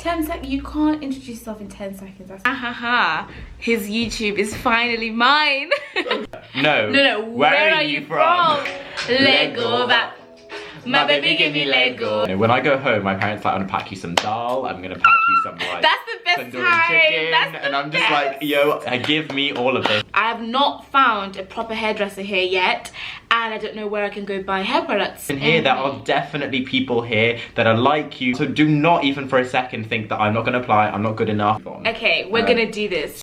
10 seconds. You can't introduce yourself in 10 seconds. His YouTube is finally mine. No. Where are you from? Lego that. My baby give me Lego. When I go home, my parents like, I'm gonna pack you some dal, I'm gonna pack you some like that's the best tandoori time. chicken, That's and I'm just like, yo, give me all of this. I have not found a proper hairdresser here yet, and I don't know where I can go buy hair products. And here, there are definitely people here that are like you, so do not even for a second think that I'm not gonna apply, I'm not good enough. Okay, we're gonna do this.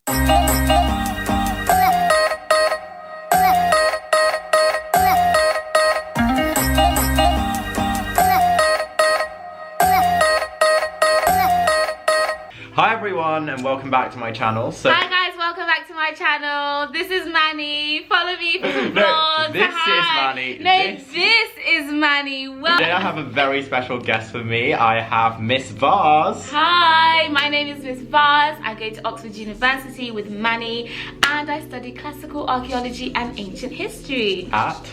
Hi everyone, and welcome back to my channel. Hi guys, welcome back to my channel. This is Manny. Follow me for some vlogs. This is Manny. This is Manny. Well, today I have a very special guest for me. I have MissVarz. Hi, my name is MissVarz. I go to Oxford University with Manny, and I study classical archaeology and ancient history At?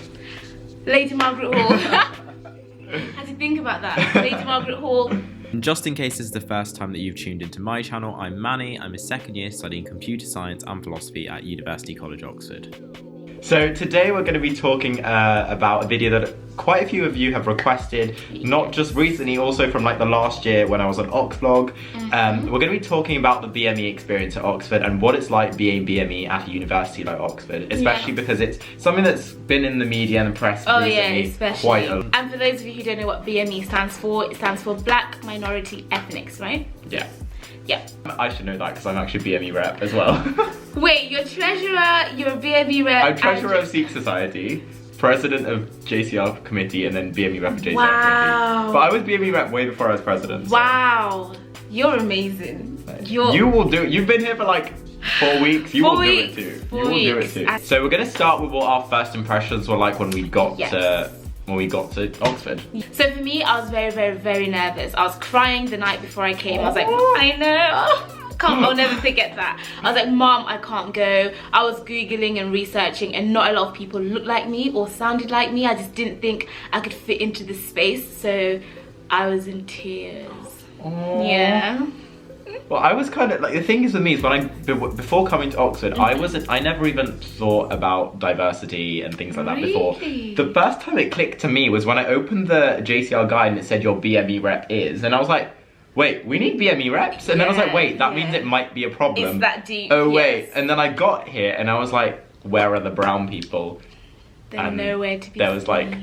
Lady Margaret Hall. Had to think about that. Lady Margaret Hall. Just in case this is the first time that you've tuned into my channel, I'm Manny. I'm a second year studying computer science and philosophy at University College, Oxford. So today we're going to be talking about a video that quite a few of you have requested, not just recently, also from like the last year when I was on Oxvlog. We're going to be talking about the BME experience at Oxford and what it's like being BME at a university like Oxford, especially because it's something that's been in the media and the press recently. Especially. Quite a... And for those of you who don't know what BME stands for, it stands for Black Minority Ethnics, right? Yeah. Yeah. I should know that because I'm actually BME rep as well. Wait, you're treasurer, you're BME rep. I'm treasurer of Sikh Society, president of JCR committee, and then BME rep of JCR Wow. committee. But I was BME rep way before I was president. So. Wow, you're amazing. You will do it. You've been here for like 4 weeks. You will do it too. You will do it too. So we're gonna start with what our first impressions were like when we got to Oxford. So for me, I was very nervous. I was crying the night before I came. I was like, I know. I'll never forget that. I was like, Mom, I can't go. I was Googling and researching, and not a lot of people looked like me or sounded like me. I just didn't think I could fit into this space. So I was in tears. Yeah. Well, I was kind of like, the thing is with me is when before coming to Oxford, I never even thought about diversity and things like that before. The first time it clicked to me was when I opened the JCR guide and it said your BME rep is, and I was like, wait, we need BME reps? And then I was like, wait, that means it might be a problem. It's that deep. Oh wait, and then I got here and I was like, where are the brown people? They're nowhere to be there was like,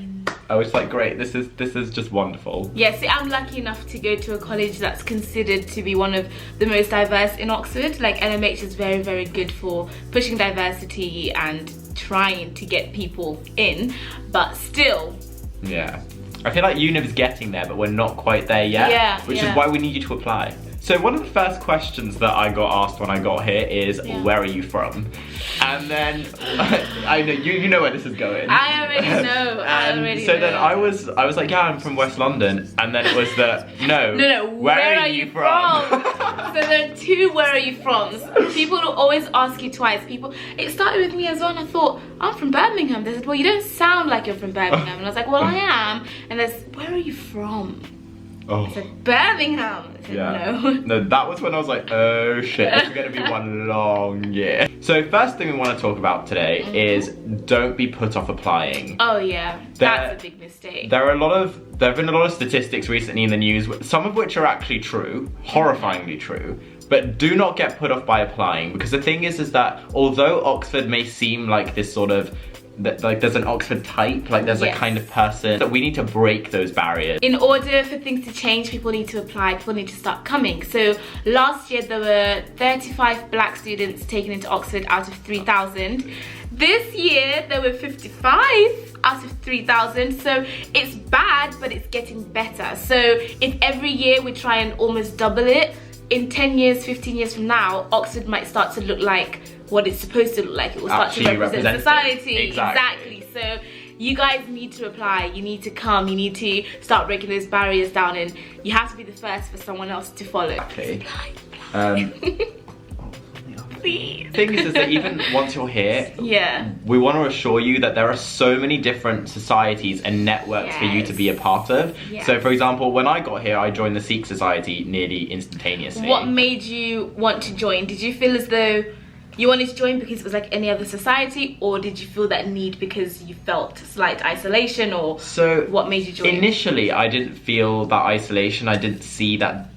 I was like, great, this is just wonderful. Yeah, see, I'm lucky enough to go to a college that's considered to be one of the most diverse in Oxford. Like, LMH is very good for pushing diversity and trying to get people in, but still. Yeah. I feel like UNIV's getting there, but we're not quite there yet, which is why we need you to apply. So one of the first questions that I got asked when I got here is, where are you from? And then, I know, you know where this is going. I already know, then I was like, yeah, I'm from West London. And then it was the, no, where are you from? So there are two where are you from. People will always ask you twice. It started with me as well, and I thought, I'm from Birmingham. They said, well, you don't sound like you're from Birmingham. And I was like, well, I am. And there's, where are you from? I said, Birmingham. I said, No, that was when I was like, oh shit, it's gonna be one long year. So first thing we want to talk about today is don't be put off applying. Oh yeah, that's a big mistake. There have been a lot of statistics recently in the news, some of which are actually true, horrifyingly true. But do not get put off by applying, because the thing is that although Oxford may seem like this sort of like there's an Oxford type, like there's a kind of person that we need to break those barriers. In order for things to change, people need to apply, people need to start coming. So last year there were 35 black students taken into Oxford out of 3,000. This year there were 55 out of 3,000. So it's bad, but it's getting better. So if every year we try and almost double it, in 10 years, 15 years from now, Oxford might start to look like what it's supposed to look like. It will start to represent society. Exactly. So you guys need to apply, you need to come, you need to start breaking those barriers down, and you have to be the first for someone else to follow. Exactly. please. The thing is that even once you're here, Yeah. we want to assure you that there are so many different societies and networks for you to be a part of. Yes. So for example, when I got here, I joined the Sikh Society nearly instantaneously. What made you want to join? Did you feel as though you wanted to join because it was like any other society, or did you feel that need because you felt slight isolation, or So what made you join? initially, I didn't feel that isolation. I didn't see that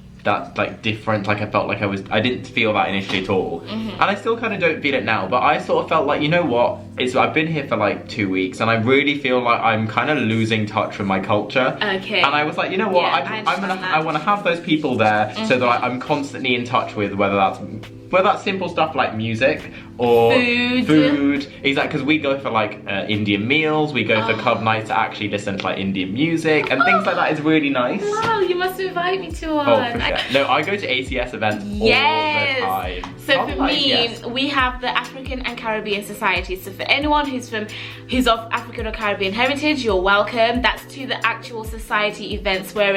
like different, like I felt like I didn't feel that initially at all. And I still kind of don't feel it now, but I sort of felt like, you know what, I've been here for like 2 weeks and I really feel like I'm kind of losing touch with my culture. Okay. And I was like, you know what, Yeah, I want to have those people there so that I'm constantly in touch with, whether that's simple stuff like music or food. Exactly, because we go for like Indian meals, we go for club nights to actually listen to like Indian music and things like that. Is really nice. Wow, you must invite me to one. Oh, for sure. No, I go to ACS events all the time. So for me, we have the African and Caribbean Society. So for anyone who's of African or Caribbean heritage, you're welcome. That's to the actual society events, where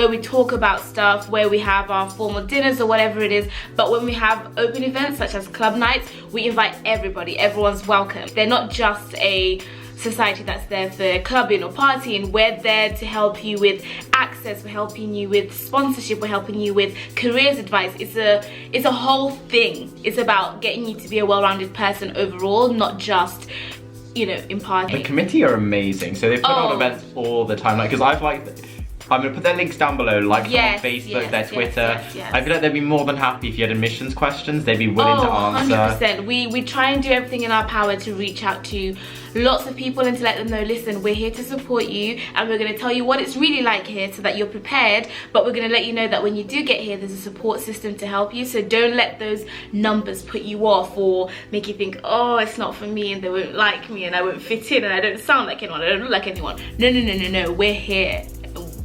we talk about stuff, where we have our formal dinners or whatever it is. But when we have open events such as club nights, we invite everybody. Everyone's welcome. They're not just a society that's there for clubbing or partying. We're there to help you with access, we're helping you with sponsorship, we're helping you with careers advice. It's a whole thing. It's about getting you to be a well-rounded person overall, not just, you know, in party. The committee are amazing. So they put on events all the time. Like, because I'm gonna put their links down below, like on Facebook, their Twitter. I feel like they'd be more than happy if you had admissions questions. They'd be willing to answer. 100%. We try and do everything in our power to reach out to lots of people and to let them know, listen, we're here to support you and we're going to tell you what it's really like here so that you're prepared, but we're going to let you know that when you do get here, there's a support system to help you. So don't let those numbers put you off or make you think, oh, it's not for me and they won't like me and I won't fit in and I don't sound like anyone, I don't look like anyone. No, we're here.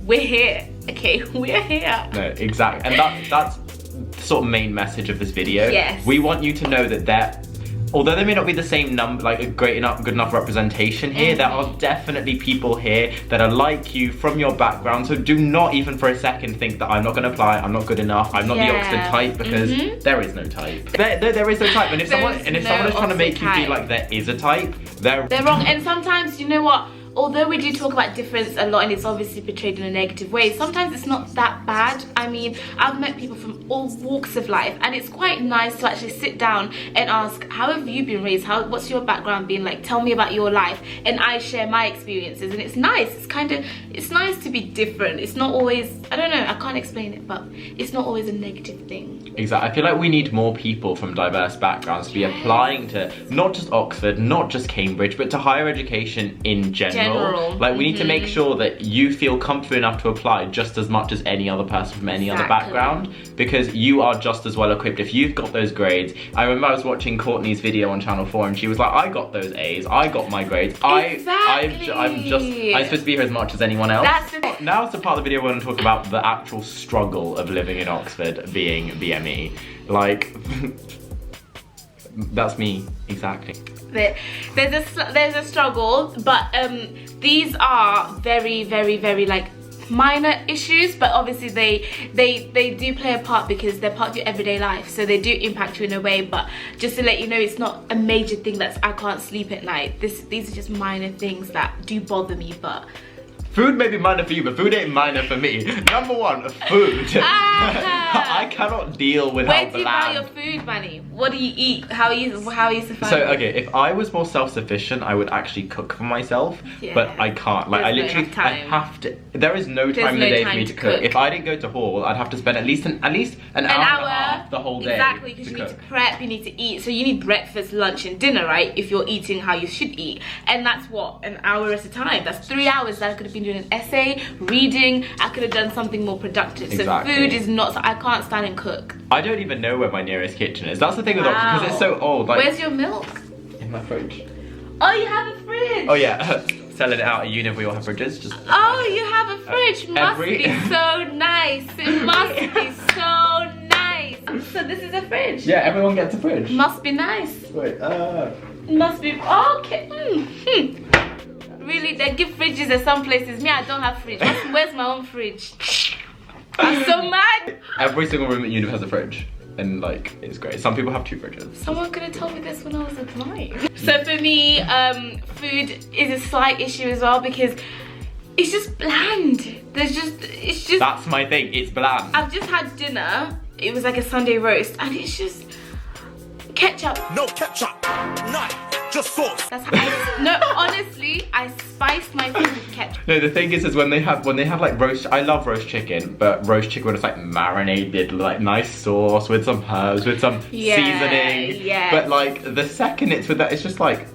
We're here, okay? We're here. No, exactly. And that's the sort of main message of this video. Yes. We want you to know that although there may not be the same number, like a good enough representation here, there are definitely people here that are like you from your background. So do not even for a second think that I'm not going to apply, I'm not good enough, I'm not the Oxford type, because there is no type. There is no type. And if someone is trying to make you feel like there is a type, they're wrong. And sometimes, you know what? Although we do talk about difference a lot and it's obviously portrayed in a negative way, sometimes it's not that bad. I mean, I've met people from all walks of life and it's quite nice to actually sit down and ask, how have you been raised? What's your background been like? Tell me about your life. And I share my experiences and it's nice. It's nice to be different. It's not always, I don't know, I can't explain it, but it's not always a negative thing. Exactly. I feel like we need more people from diverse backgrounds to be applying to not just Oxford, not just Cambridge, but to higher education in general. Like we need to make sure that you feel comfortable enough to apply just as much as any other person from any other background, because you are just as well equipped if you've got those grades. I remember I was watching Courtney's video on Channel 4 and she was like, I got those A's, I got my grades. I'm supposed to be here as much as anyone else. Now it's the part of the video we're going to talk about the actual struggle of living in Oxford, being BME. Like, that's me, exactly. There's a struggle, but these are very, very, very like minor issues, but obviously they do play a part because they're part of your everyday life, so they do impact you in a way. But just to let you know, it's not a major thing that's I can't sleep at night. These are just minor things that do bother me, but food may be minor for you, but food ain't minor for me. Number one, food. I cannot deal with how bland. Where do you buy your food, Manny? What do you eat? How are you surviving? So, okay, if I was more self-sufficient, I would actually cook for myself, but I can't. Like, I literally, I have to. There is no time in the day for me to cook. If I didn't go to hall, I'd have to spend at least an hour and a half the whole day. Exactly, because you need to prep, you need to eat. So you need breakfast, lunch, and dinner, right? If you're eating how you should eat, and that's what, an hour at a time. That's 3 hours that I could have been doing an essay, reading. I could have done something more productive. Exactly. So food is not. I can't stand and cook. I don't even know where my nearest kitchen is. That's the thing with Oxford, because it's so old. Like, where's your milk? In my fridge. Oh, you have a fridge. Oh yeah, selling it out at uni. We all have fridges. Just you have a fridge. Must be so nice. It must be so nice. So this is a fridge. Yeah, everyone gets a fridge. Must be nice. Wait, Must be okay. Really, they give fridges at some places. Me, I don't have fridge. Where's my own fridge? I'm so mad. Every single room at uni has a fridge. and like it's great. Some people have 2 fridges. Someone could have told me this when I was applying. So for me, food is a slight issue as well because it's just bland. It's just. That's my thing. It's bland. I've just had dinner. It was like a Sunday roast, and it's just ketchup. No ketchup. None. Just sauce. That's how no, honestly, I spiced my food with ketchup. No, the thing is when they have like roast, I love roast chicken, but roast chicken when it's like marinated, like nice sauce with some herbs, with some seasoning. Yeah. But like the second it's with that, it's just like.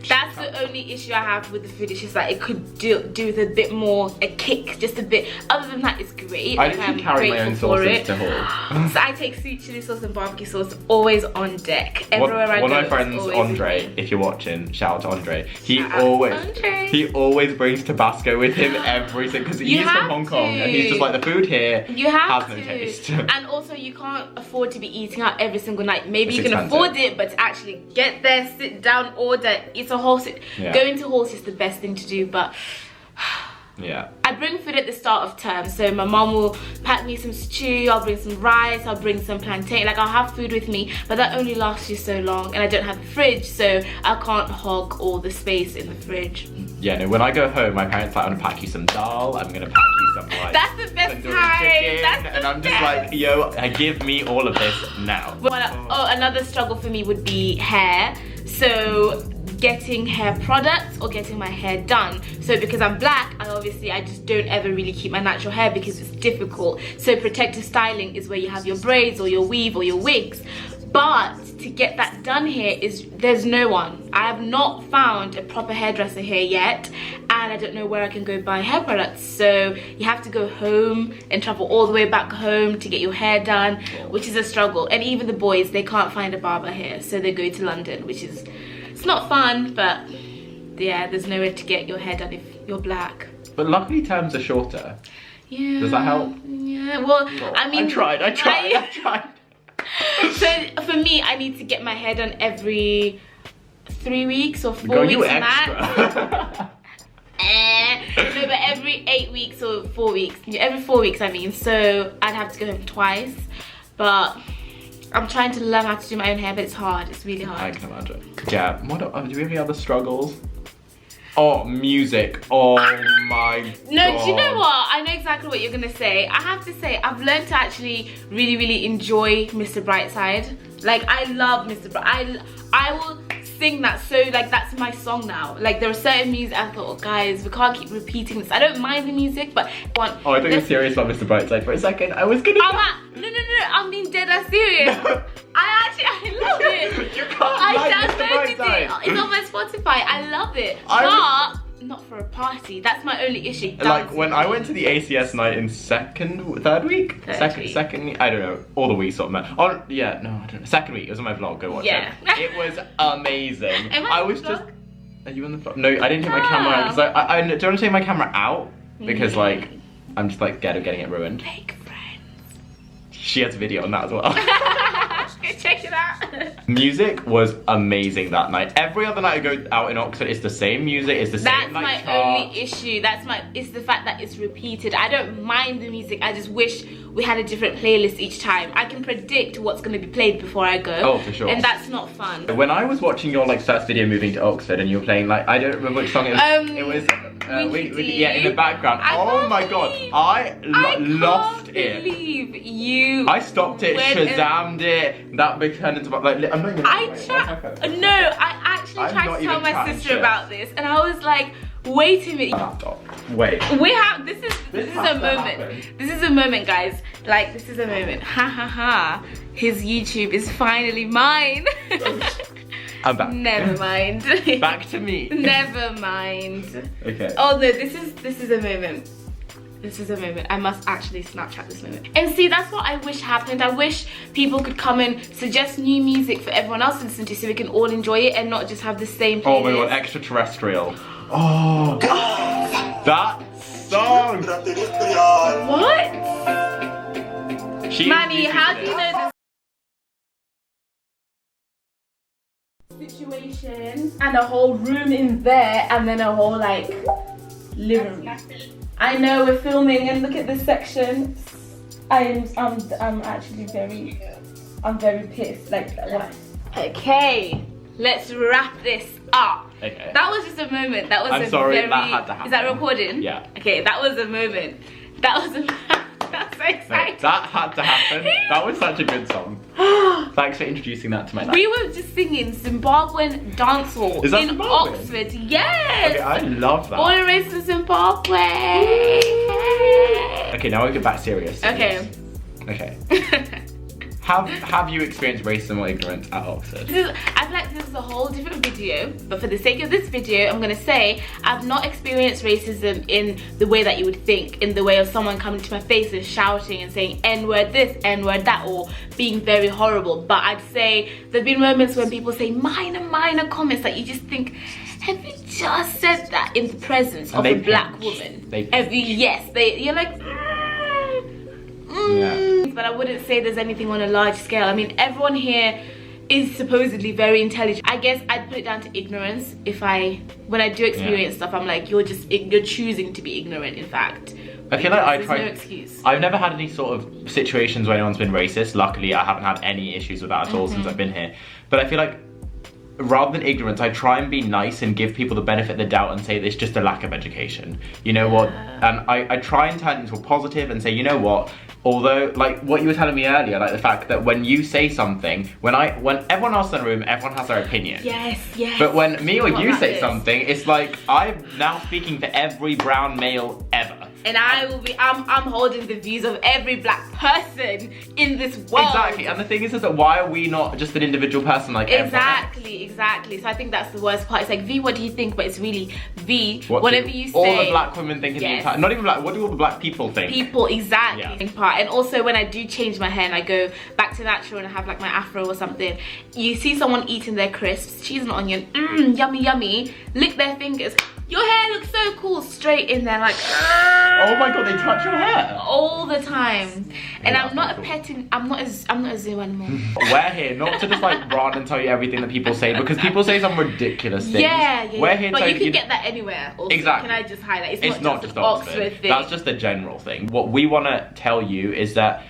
That's the only issue I have with the food. It's just like it could do with a bit more, a kick, just a bit. Other than that, it's great. I literally carry my own sauces to haul. So I take sweet chili sauce and barbecue sauce always on deck. Everywhere I go. One of my friends, Andre, if you're watching, shout out to Andre. He always brings Tabasco with him every single, because he's from Hong Kong and he's just like, the food here has no taste. And also you can't afford to be eating out every single night. Maybe you can afford it, but to actually get there, sit down, order, it's a whole going to halls is the best thing to do, but yeah. I bring food at the start of term, so my mom will pack me some stew, I'll bring some rice, I'll bring some plantain, like I'll have food with me, but that only lasts you so long, and I don't have a fridge, so I can't hog all the space in the fridge. Yeah, no, when I go home, my parents like, I'm gonna pack you some dal, I'm gonna pack you some like that's the best time. And I'm just like, yo, give me all of this now. Another struggle for me would be hair, so getting hair products or getting my hair done. So because I'm black, I just don't ever really keep my natural hair because it's difficult. So protective styling is where you have your braids or your weave or your wigs. But to get that done here there's no one. I have not found a proper hairdresser here yet, and I don't know where I can go buy hair products. So you have to go home and travel all the way back home to get your hair done, which is a struggle. And even the boys, they can't find a barber here, so they go to London, which is, it's not fun, but yeah, there's nowhere to get your hair done if you're black. But luckily terms are shorter. Yeah. Does that help? Yeah, well, I mean... I tried. So for me, I need to get my hair done every 3 weeks or 4 Girl, weeks you max. extra. No, but every 8 weeks or 4 weeks. Every 4 weeks, I mean. So I'd have to go home twice. But I'm trying to learn how to do my own hair, but it's hard. It's really hard. I can imagine. Yeah, do we have any other struggles? Oh, music. Oh my god. No, do you know what? I know exactly what you're gonna say. I have to say, I've learned to actually really, really enjoy Mr. Brightside. Like, I love Mr. Bright. I will sing that, so like that's my song now. Like, there are certain music I thought, oh, guys, we can't keep repeating this. I don't mind the music, but oh, I thought you were serious about Mr. Brightside for a second. I was gonna. No, I'm being dead ass serious. No. I love it. You can't like Mr. downloaded Brightside. it. It's on my Spotify. I love it. But not for a party. That's my only issue. Like when I went to the ACS night in third week, second, I don't know, all the weeks sort of met. Oh yeah, no, I don't know. Second week, it was on my vlog. Go watch it. It was amazing. I was just. Are you on the vlog? No, I didn't take my camera out because I don't want to take my camera out because like I'm just like scared of getting it ruined. Fake friends. She has a video on that as well. Go check it out. Music was amazing that night. Every other night I go out in Oxford, it's the same music, it's the same like, my only issue. It's the fact that it's repeated. I don't mind the music. I just wish we had a different playlist each time. I can predict what's going to be played before I go. Oh, for sure. And that's not fun. When I was watching your like first video moving to Oxford and you were playing like, I don't remember which song it was. It was yeah, in the background. Oh my god, I lost it. I stopped it, Shazammed it. That turned into like I'm not even. I actually tried to tell my sister about this, and I was like, wait a minute. Wait. We have this is a moment. This is a moment, guys. Like, this is a moment. Ha ha ha. His YouTube is finally mine. I'm back. Never mind. Back to me. Never mind. Okay. Oh no, this is a moment. This is a moment. I must actually Snapchat this moment. And see, that's what I wish happened. I wish people could come and suggest new music for everyone else to listen to so we can all enjoy it and not just have the same playlist. Oh my god, extraterrestrial. Oh, that song. What? Manny, how do you know this situation and a whole room in there and then a whole like living room? I know we're filming and look at this section. I'm actually very I'm very pissed. Like, what? Okay, let's wrap this up. Okay. That was just a moment. That was I'm a sorry, very... that had to happen. Is that recording? Yeah. Okay, that was a moment. That was a... That's so exciting. No, that had to happen. That was such a good song. Thanks for introducing that to my life. We were just singing Zimbabwean dancehall Is that in Zimbabwean? Oxford. Yes. Okay, I love that. Born and raised in Zimbabwe. Okay, now we get back serious. Okay. Okay. Have you experienced racism or ignorance at Oxford? I feel like this is a whole different video, but for the sake of this video, I'm gonna say I've not experienced racism in the way that you would think, in the way of someone coming to my face and shouting and saying N-word this, N-word that, or being very horrible. But I'd say there've been moments when people say minor comments that you just think, have you just said that in the presence of a black woman? You're like, Yeah. But I wouldn't say there's anything on a large scale. I mean, everyone here is supposedly very intelligent. I guess I'd put it down to ignorance. When I do experience stuff, I'm like, you're choosing to be ignorant, in fact. I feel like no excuse. I've never had any sort of situations where anyone's been racist. Luckily, I haven't had any issues with that at all since I've been here. But I feel like rather than ignorance, I try and be nice and give people the benefit of the doubt and say it's just a lack of education. You know what? And I try and turn it into a positive and say, you know what? Although, like what you were telling me earlier, like the fact that when you say something, when everyone else in the room, everyone has their opinion. Yes. But when me or you say something, it's like I'm now speaking for every brown male ever. And I'm holding the views of every black person in this world. Exactly, and the thing is that why are we not just an individual person like everyone else? Exactly. So I think that's the worst part. It's like, V, what do you think? But it's really, V, whatever you say. All the black women think in the entire, not even black, what do all the black people think? People, exactly. Yeah. And also when I do change my hair and I go back to natural and I have like my afro or something, you see someone eating their crisps, cheese and onion, yummy, lick their fingers. Your hair looks so cool, straight in there, like. Oh my god, they touch your hair all the time. And I'm not a zoo animal. We're here not to just like rant and tell you everything that people say, because people say some ridiculous things. Yeah. We're here but you can get that anywhere. Also. Exactly. Can I just highlight? It's not just Oxford thing. That's just a general thing. What we want to tell you is that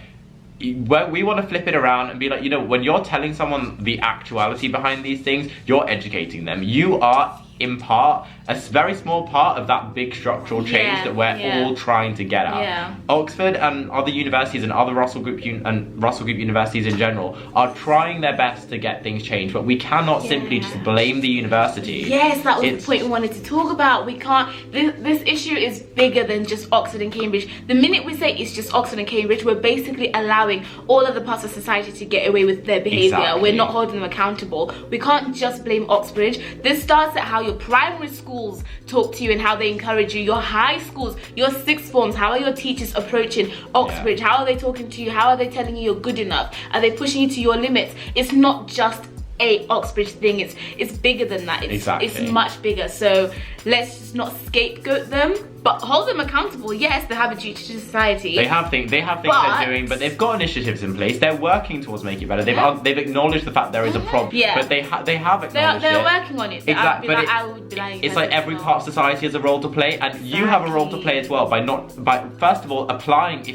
we want to flip it around and be like, you know, when you're telling someone the actuality behind these things, you're educating them. You are in part a very small part of that big structural change that we're all trying to get at. Oxford and other universities and other Russell Group universities in general are trying their best to get things changed, but we cannot simply just blame the university. Yes, that was the point we wanted to talk about. We can't, this issue is bigger than just Oxford and Cambridge. The minute we say it's just Oxford and Cambridge, we're basically allowing all other parts of society to get away with their behaviour. Exactly. We're not holding them accountable. We can't just blame Oxbridge. This starts at how your primary schools talk to you and how they encourage you. Your high schools, your sixth forms, how are your teachers approaching Oxbridge? How are they talking to you? How are they telling you you're good enough? Are they pushing you to your limits? It's not just a Oxbridge thing, it's bigger than that. It's much bigger. So let's just not scapegoat them, but hold them accountable. Yes, they have a duty to society. They have things they're doing, but they've got initiatives in place. They're working towards making it better. They've acknowledged the fact there is a problem. But they have acknowledged they're working on it. So exactly. I would be lying. It's like every part of society has a role to play, and you have a role to play as well by first of all applying.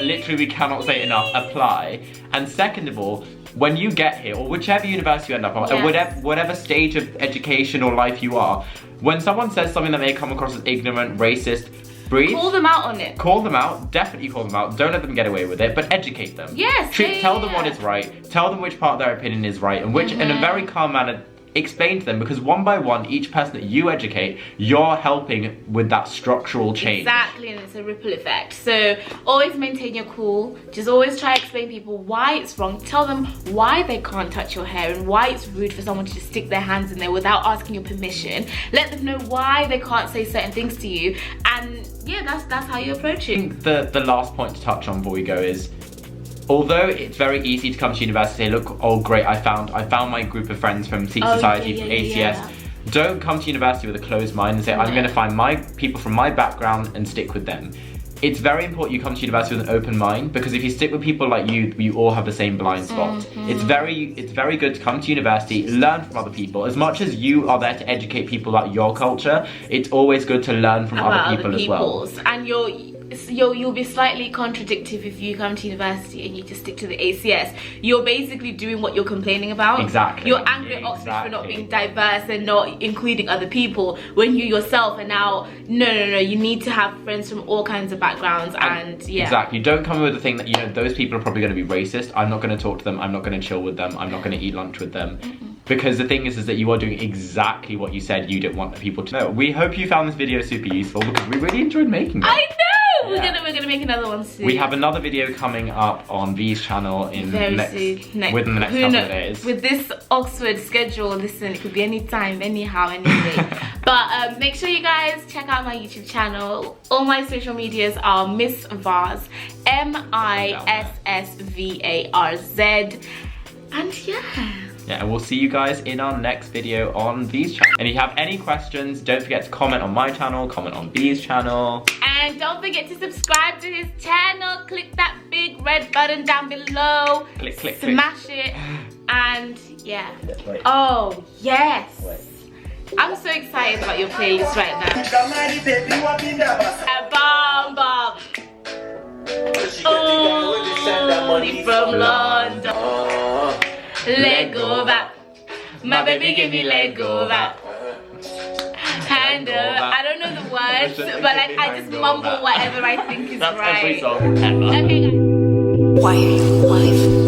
Literally, we cannot say it enough. Apply, and second of all, when you get here, or whichever university you end up on, at whatever stage of education or life you are, when someone says something that may come across as ignorant, racist, breathe. Call them out on it. Call them out, definitely call them out. Don't let them get away with it, but educate them. Yes. Tell them what is right. Tell them which part of their opinion is right, and which, in a very calm manner, explain to them, because one by one, each person that you educate, you're helping with that structural change. Exactly, and it's a ripple effect. So always maintain your cool. Just always try to explain to people why it's wrong. Tell them why they can't touch your hair and why it's rude for someone to just stick their hands in there without asking your permission. Let them know why they can't say certain things to you, and yeah, that's how you approach it. I think the last point to touch on before we go is, although it's very easy to come to university and say, look, oh great, I found my group of friends from Sikh Society, from ACS. Don't come to university with a closed mind and say, I'm going to find my people from my background and stick with them. It's very important you come to university with an open mind, because if you stick with people like you all have the same blind spot. It's very good to come to university, learn from other people. As much as you are there to educate people about your culture, it's always good to learn from other people as well. And you'll be slightly contradictive if you come to university and you just stick to the ACS. You're basically doing what you're complaining about. Exactly. You're angry at Oxford for not being diverse and not including other people, when you yourself are now, no, you need to have friends from all kinds of backgrounds, and yeah. Exactly. Don't come with the thing that, you know, those people are probably going to be racist. I'm not going to talk to them. I'm not going to chill with them. I'm not going to eat lunch with them. Because the thing is that you are doing exactly what you said you didn't want people to know. We hope you found this video super useful because we really enjoyed making it. I know! Yeah. We're gonna make another one soon. We have another video coming up on Vee's channel in within the next couple of days. With this Oxford schedule, listen, it could be any time, anyhow, anyway. But make sure you guys check out my YouTube channel. All my social medias are MissVarz, MissVarz. And yeah, and we'll see you guys in our next video on Vee's channel. And if you have any questions, don't forget to comment on my channel, comment on Vee's channel. And don't forget to subscribe to his channel. Click that big red button down below. Click, click, smash it. And yeah. Oh, yes. I'm so excited about your playlist right now. Bomb, bomb. Only from London. Let go back. My baby give me let go back. And I don't know the words, but like I just mumble whatever I think is right. That's every song ever. Okay, guys. Wife.